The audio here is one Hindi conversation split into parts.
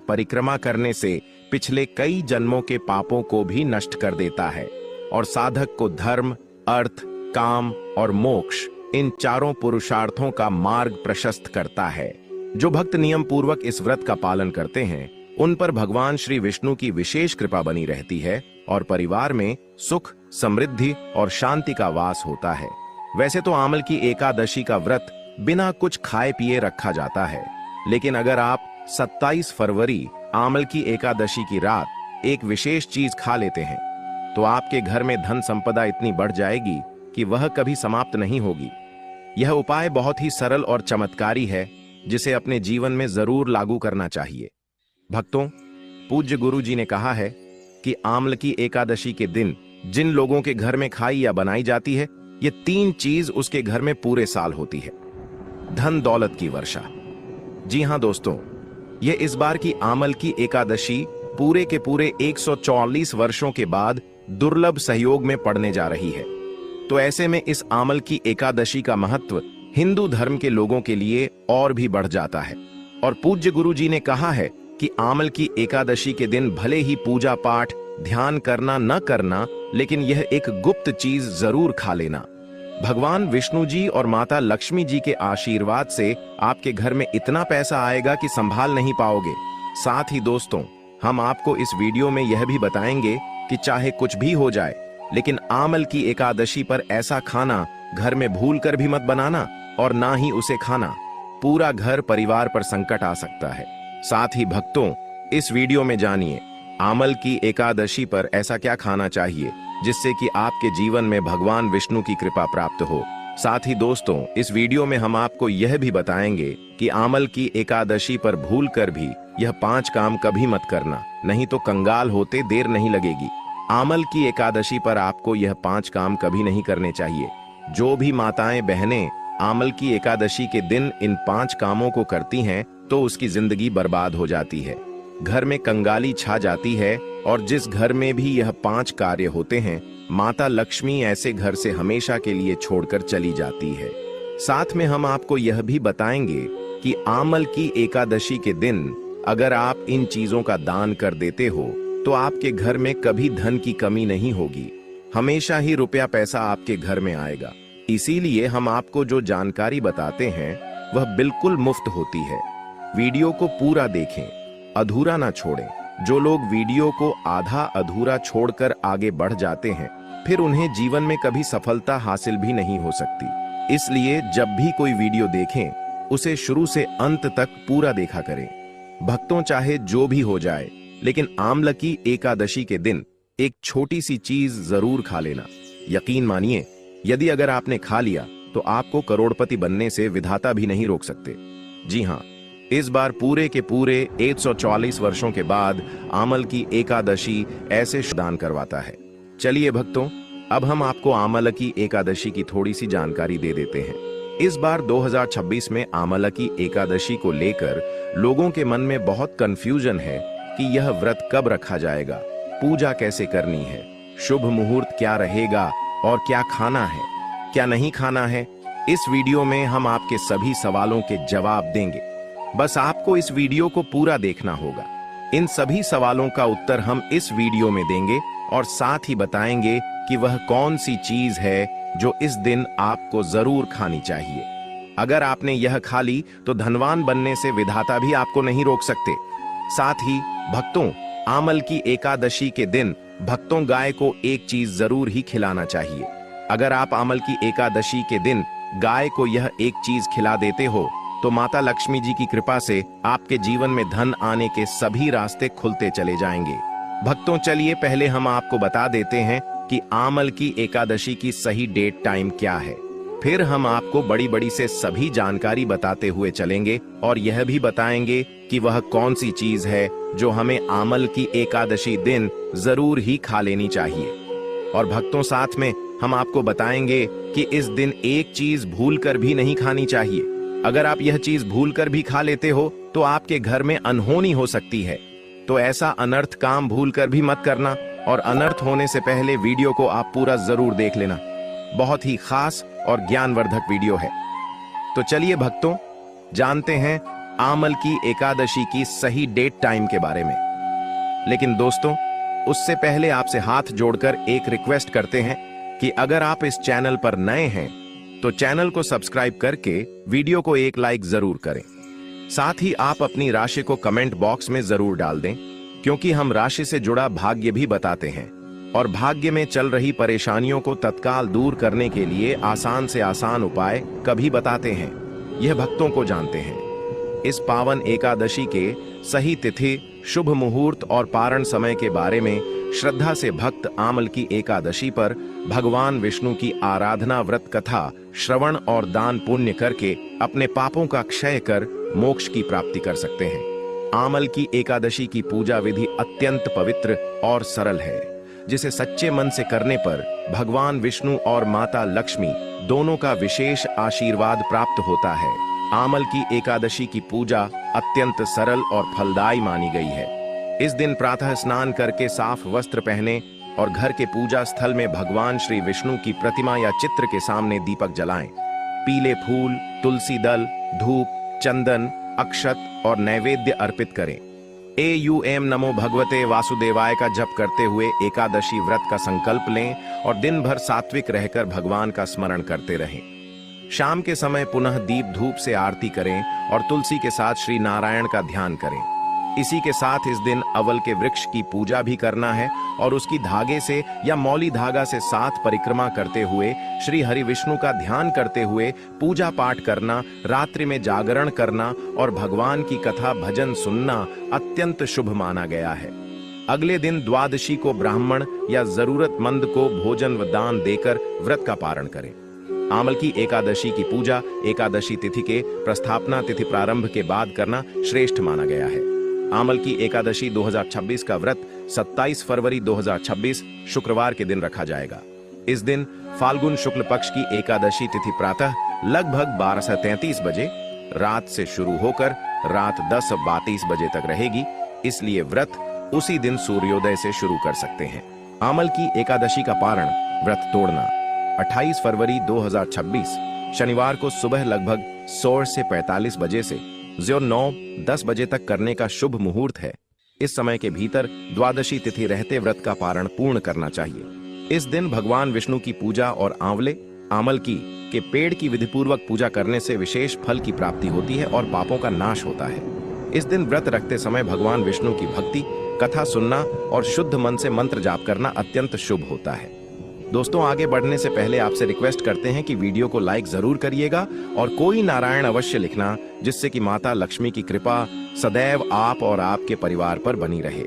परिक्रमा करने से पिछले कई जन्मों के पापों को भी नष्ट कर देता है और साधक को धर्म, अर्थ, काम और मोक्ष इन चारों पुरुषार्थों का मार्ग प्रशस्त करता है। जो भक्त नियम पूर्वक इस व्रत का पालन करते हैं उन पर भगवान श्री विष्णु की विशेष कृपा बनी रहती है और परिवार में सुख, समृद्धि और शांति का वास होता है। वैसे तो आमल की एकादशी का व्रत बिना कुछ खाए पिए रखा जाता है, लेकिन अगर आप 27 फरवरी आमल की एकादशी की रात एक विशेष चीज खा लेते हैं तो आपके घर में धन संपदा इतनी बढ़ जाएगी कि वह कभी समाप्त नहीं होगी। यह उपाय बहुत ही सरल और चमत्कारी है जिसे अपने जीवन में जरूर लागू करना चाहिए। भक्तों, पूज्य गुरु जी ने कहा है कि आमल की एकादशी के दिन जिन लोगों के घर में खाई या बनाई जाती है, ये 3 चीज उसके घर में पूरे साल होती है। धन दौलत की वर्षा। जी हां दोस्तों, ये इस बार की आमल की एकादशी पूरे के पूरे 144 वर्षों के बाद दुर्लभ सहयोग में पड़ने जा रही है। तो ऐसे में इस आमल की एकादशी का महत्व हिंदू धर्म के लोगों के लिए और भी बढ़ जाता है। और पूज्य गुरु जी ने कहा है कि आमल की एकादशी के दिन भले ही पूजा पाठ, ध्यान करना न करना, लेकिन यह एक गुप्त चीज जरूर खा लेना। भगवान विष्णु जी और माता लक्ष्मी जी के आशीर्वाद से आपके घर में इतना पैसा आएगा कि संभाल नहीं पाओगे। साथ ही दोस्तों, हम आपको इस वीडियो में यह भी बताएंगे कि चाहे कुछ भी हो जाए, लेकिन आमल की एकादशी पर ऐसा खाना घर में भूल कर भी मत बनाना और ना ही उसे खाना। पूरा घर परिवार पर संकट आ सकता है। साथ ही भक्तों, इस वीडियो में जानिए आमल की एकादशी पर ऐसा क्या खाना चाहिए जिससे कि आपके जीवन में भगवान विष्णु की कृपा प्राप्त हो। साथ ही दोस्तों, इस वीडियो में हम आपको यह भी बताएंगे कि आमल की एकादशी पर भूल कर भी यह 5 काम कभी मत करना, नहीं तो कंगाल होते देर नहीं लगेगी। आमल की एकादशी पर आपको यह 5 काम कभी नहीं करने चाहिए। जो भी माताएं बहनें आमल की एकादशी के दिन इन 5 कामों को करती हैं तो उसकी जिंदगी बर्बाद हो जाती है, घर में कंगाली छा जाती है और जिस घर में भी यह 5 कार्य होते हैं, माता लक्ष्मी ऐसे घर से हमेशा के लिए छोड़कर चली जाती है। साथ में हम आपको यह भी बताएंगे कि आमल की एकादशी के दिन अगर आप इन चीजों का दान कर देते हो तो आपके घर में कभी धन की कमी नहीं होगी, हमेशा ही रुपया पैसा आपके घर में आएगा। इसीलिए हम आपको जो जानकारी बताते हैं वह बिल्कुल मुफ्त होती है। वीडियो को पूरा देखें, अधूरा ना छोड़ें। जो लोग वीडियो को आधा अधूरा छोड़कर आगे बढ़ जाते हैं, फिर उन्हें जीवन में कभी सफलता हासिल भी नहीं हो सकती। इसलिए जब भी कोई वीडियो देखें उसे शुरू से अंत तक पूरा देखा करें। भक्तों, चाहे जो भी हो जाए, लेकिन आमल की एकादशी के दिन एक छोटी सी चीज जरूर खा लेना। यकीन मानिए, यदि अगर आपने खा लिया तो आपको करोड़पति बनने से विधाता भी नहीं रोक सकते। जी हां, इस बार पूरे के पूरे 144 वर्षों के बाद आमल की एकादशी ऐसे दान करवाता है। चलिए भक्तों, अब हम आपको आमल की एकादशी की थोड़ी सी जानकारी दे देते हैं। इस बार 2026 में आमल की एकादशी को लेकर लोगों के मन में बहुत कंफ्यूजन है कि यह व्रत कब रखा जाएगा, पूजा कैसे करनी है, शुभ मुहूर्त क्या रहेगा और क्या खाना है, क्या नहीं खाना है। इस वीडियो में हम आपके सभी सवालों के जवाब देंगे। बस आपको इस वीडियो को पूरा देखना होगा। इन सभी सवालों का उत्तर हम इस वीडियो में देंगे और साथ ही बताएंगे कि वह कौन सी चीज है जो इस दिन आपको जरूर खानी चाहिए। अगर आपने यह खा ली तो धनवान बनने से विधाता भी आपको नहीं रोक सकते। साथ ही भक्तों, आमल की एकादशी के दिन भक्तों गाय को एक चीज जरूर ही खिलाना चाहिए। अगर आप आमल की एकादशी के दिन गाय को यह एक चीज खिला देते हो तो माता लक्ष्मी जी की कृपा से आपके जीवन में धन आने के सभी रास्ते खुलते चले जाएंगे। भक्तों, चलिए पहले हम आपको बता देते हैं कि आमल की एकादशी की सही डेट टाइम क्या है। फिर हम आपको बड़ी बड़ी से सभी जानकारी बताते हुए चलेंगे और यह भी बताएंगे कि वह कौन सी चीज है जो हमें आमल की एकादशी दिन जरूर ही खा लेनी चाहिए। और भक्तों, साथ में हम आपको बताएंगे कि इस दिन एक चीज भूल कर भी नहीं खानी चाहिए। अगर आप यह चीज भूल कर भी खा लेते हो तो आपके घर में अनहोनी हो सकती है। तो ऐसा अनर्थ काम भूल कर भी मत करना और अनर्थ होने से पहले वीडियो को आप पूरा जरूर देख लेना। बहुत ही खास और ज्ञानवर्धक वीडियो है। तो चलिए भक्तों, जानते हैं आमल की एकादशी की सही डेट टाइम के बारे में। लेकिन दोस्तों, उससे पहले आपसे हाथ जोड़कर एक रिक्वेस्ट करते हैं कि अगर आप इस चैनल पर नए हैं तो चैनल को सब्सक्राइब करके वीडियो को एक लाइक जरूर करें। साथ ही आप अपनी राशि को कमेंट बॉक्स में जरूर डाल दें, क्योंकि हम राशि से जुड़ा भाग्य भी बताते हैं और भाग्य में चल रही परेशानियों को तत्काल दूर करने के लिए आसान से आसान उपाय कभी बताते हैं। यह भक्तों को जानते हैं। इस पावन एकादशी के सही तिथि, शुभ मुहूर्त और पारण समय के बारे में श्रद्धा से भक्त आमल की एकादशी पर भगवान विष्णु की आराधना, व्रत कथा, श्रवण और दान पुण्य करके अपने पापों का क्षय कर मोक्ष की प्राप्ति कर सकते हैं। आमल की एकादशी की पूजा विधि अत्यंत पवित्र और सरल है, जिसे सच्चे मन से करने पर भगवान विष्णु और माता लक्ष्मी दोनों का विशेष आशीर्वाद प्राप्त होता है। आमल की एकादशी की पूजा अत्यंत सरल और फलदायी मानी गई है। इस दिन प्रातः स्नान करके साफ वस्त्र पहने और घर के पूजा स्थल में भगवान श्री विष्णु की प्रतिमा या चित्र के सामने दीपक जलाएं। पीले फूल, तुलसी दल, धूप, चंदन, अक्षत और नैवेद्य अर्पित करें। एयूएम नमो भगवते वासुदेवाय का जप करते हुए एकादशी व्रत का संकल्प लें और दिन भर सात्विक रहकर भगवान का स्मरण करते रहें। शाम के समय पुनः दीप धूप से आरती करें और तुलसी के साथ श्री नारायण का ध्यान करें। इसी के साथ इस दिन अवल के वृक्ष की पूजा भी करना है और उसकी धागे से या मौली धागा से 7 परिक्रमा करते हुए श्री हरि विष्णु का ध्यान करते हुए पूजा पाठ करना, रात्रि में जागरण करना और भगवान की कथा भजन सुनना अत्यंत शुभ माना गया है। अगले दिन द्वादशी को ब्राह्मण या जरूरतमंद को भोजन व दान देकर व्रत का पारण करें। आमल की एकादशी की पूजा एकादशी तिथि के प्रस्थापना तिथि प्रारंभ के बाद करना श्रेष्ठ माना गया है। आमल की एकादशी 2026 का व्रत 27 फरवरी 2026 शुक्रवार के दिन रखा जाएगा। इस दिन फाल्गुन शुक्ल पक्ष की एकादशी तिथि प्रातः लगभग 12:33 बजे रात से शुरू होकर रात 10:32 बजे तक रहेगी, इसलिए व्रत उसी दिन सूर्योदय से शुरू कर सकते हैं। आमल की एकादशी का पारण व्रत तोड़ना 28 फरवरी 2026 शनिवार को सुबह लगभग 16 से 45 बजे से 9:10 बजे तक करने का शुभ मुहूर्त है। इस समय के भीतर द्वादशी तिथि रहते व्रत का पारण पूर्ण करना चाहिए। इस दिन भगवान विष्णु की पूजा और आमल की के पेड़ की विधिपूर्वक पूजा करने से विशेष फल की प्राप्ति होती है और पापों का नाश होता है। इस दिन व्रत रखते समय भगवान विष्णु की भक्ति, कथा सुनना और शुद्ध मन से मंत्र जाप करना अत्यंत शुभ होता है। दोस्तों, आगे बढ़ने से पहले आपसे रिक्वेस्ट करते हैं कि वीडियो को लाइक जरूर करिएगा और कोई नारायण अवश्य लिखना, जिससे कि माता लक्ष्मी की कृपा सदैव आप और आपके परिवार पर बनी रहे।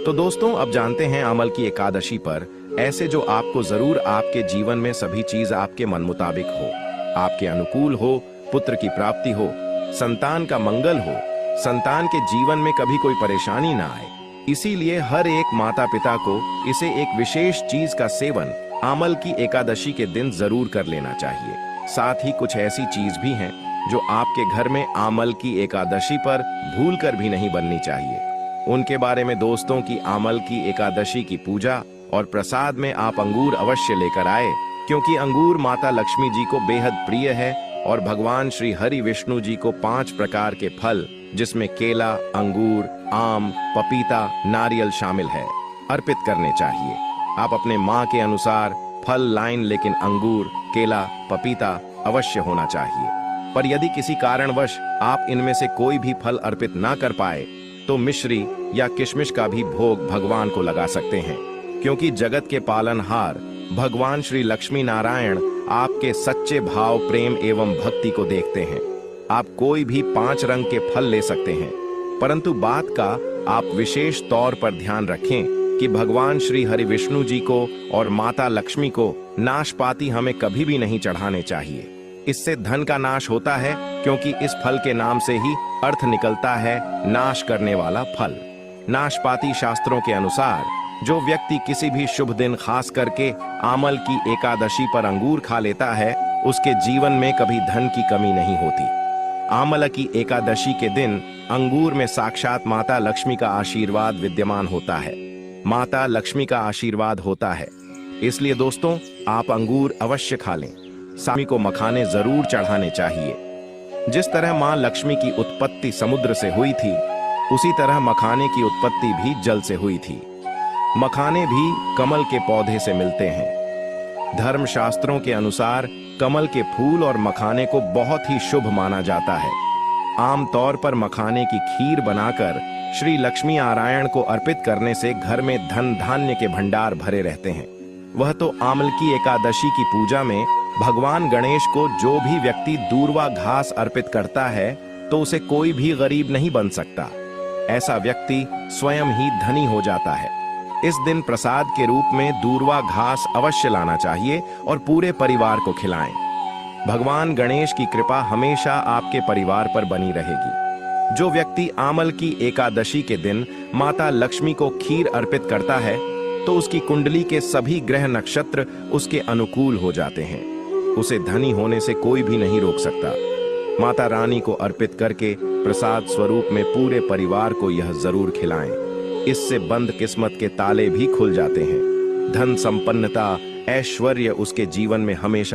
तो दोस्तों, अब जानते हैं आमल की एकादशी पर ऐसे जो आपको जरूर आपके जीवन में सभी चीज आपके मन मुताबिक हो, आपके अनुकूल हो, पुत्र की प्राप्ति हो, संतान का मंगल हो, संतान के जीवन में कभी कोई परेशानी ना आए। इसीलिए हर एक माता पिता को इसे एक विशेष चीज का सेवन आमल की एकादशी के दिन जरूर कर लेना चाहिए। साथ ही कुछ ऐसी चीज भी हैं जो आपके घर में आमल की एकादशी पर भूलकर भी नहीं बननी चाहिए। उनके बारे में दोस्तों की आमल की एकादशी की पूजा और प्रसाद में आप अंगूर अवश्य लेकर आए, क्योंकि अंगूर माता लक्ष्मी जी को बेहद प्रिय है और भगवान श्री हरि विष्णु जी को 5 प्रकार के फल, जिसमें केला, अंगूर, आम, पपीता, नारियल शामिल है, अर्पित करने चाहिए। आप अपने माँ के अनुसार फल लाइन, लेकिन अंगूर, केला, पपीता अवश्य होना चाहिए। पर यदि किसी कारणवश आप इनमें से कोई भी फल अर्पित ना कर पाए तो मिश्री या किशमिश का भी भोग भगवान को लगा सकते हैं, क्योंकि जगत के पालनहार भगवान श्री लक्ष्मी नारायण आपके सच्चे भाव, प्रेम एवं भक्ति को देखते हैं। आप कोई भी 5 रंग के फल ले सकते हैं, परंतु बात का आप विशेष तौर पर ध्यान रखें कि भगवान श्री हरि विष्णु जी को और माता लक्ष्मी को नाशपाती हमें कभी भी नहीं चढ़ाने चाहिए। इससे धन का नाश होता है, क्योंकि इस फल के नाम से ही अर्थ निकलता है नाश करने वाला फल। नाशपाती शास्त्रों के अनुसार जो व्यक्ति किसी भी शुभ दिन खास करके आमल की एकादशी पर अंगूर खा लेता है, उसके जीवन में कभी धन की कमी नहीं होती। आमल की एकादशी के दिन अंगूर में साक्षात माता लक्ष्मी का आशीर्वाद विद्यमान होता है। माता लक्ष्मी का आशीर्वाद होता है, इसलिए दोस्तों आप अंगूर अवश्य खा लें। स्वामी को मखाने जरूर चढ़ाने चाहिए। जिस तरह मां लक्ष्मी की उत्पत्ति समुद्र से हुई थी, उसी तरह मखाने की उत्पत्ति भी जल से हुई थी। मखाने भी कमल के पौधे से मिलते हैं। धर्मशास्त्रों के अनुसार कमल के फूल और मखाने को बहुत ही शुभ माना जाता है। आमतौर पर मखाने की खीर बनाकर श्री लक्ष्मी नारायण को अर्पित करने से घर में धन धान्य के भंडार भरे रहते हैं। वह तो आमलकी एकादशी की पूजा में भगवान गणेश को जो भी व्यक्ति दूर्वा घास अर्पित करता है, तो उसे कोई भी गरीब नहीं बन सकता। ऐसा व्यक्ति स्वयं ही धनी हो जाता है। इस दिन प्रसाद के रूप में दूर्वा घास अवश्य लाना चाहिए और पूरे परिवार को खिलाएं। भगवान गणेश की कृपा हमेशा आपके परिवार पर बनी रहेगी। जो व्यक्ति आमल की एकादशी के दिन माता लक्ष्मी को खीर अर्पित करता है, तो उसकी कुंडली के सभी ग्रह नक्षत्र उसके अनुकूल हो जाते हैं। उसे धनी होने से कोई भी नहीं रोक सकता। माता रानी को अर्पित करके प्रसाद स्वरूप में पूरे परिवार को यह जरूर खिलाएं। इससे बंद किस्मत के ताले भी खुल जाते हैं। धन संपन्नता, ऐश्वर्य उसके जीवन में हमेशा